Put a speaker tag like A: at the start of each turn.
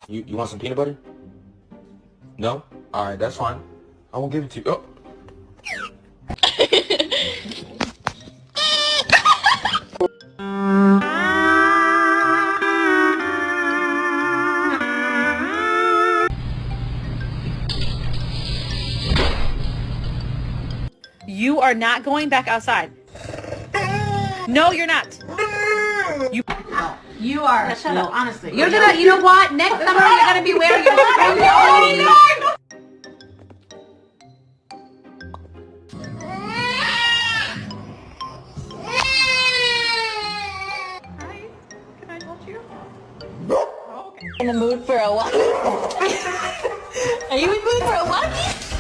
A: You want some peanut butter? No? Alright, that's fine. I won't give it to you. Oh.
B: You are not going back outside. No, you're not.
C: You are.
B: Shut
C: no,
B: up.
C: honestly.
B: You're gonna, you know what? Next summer you're gonna be wearing your Hi, can I hold you? Oh, okay.
D: In the mood for a walk? Are you in the mood for a walkie?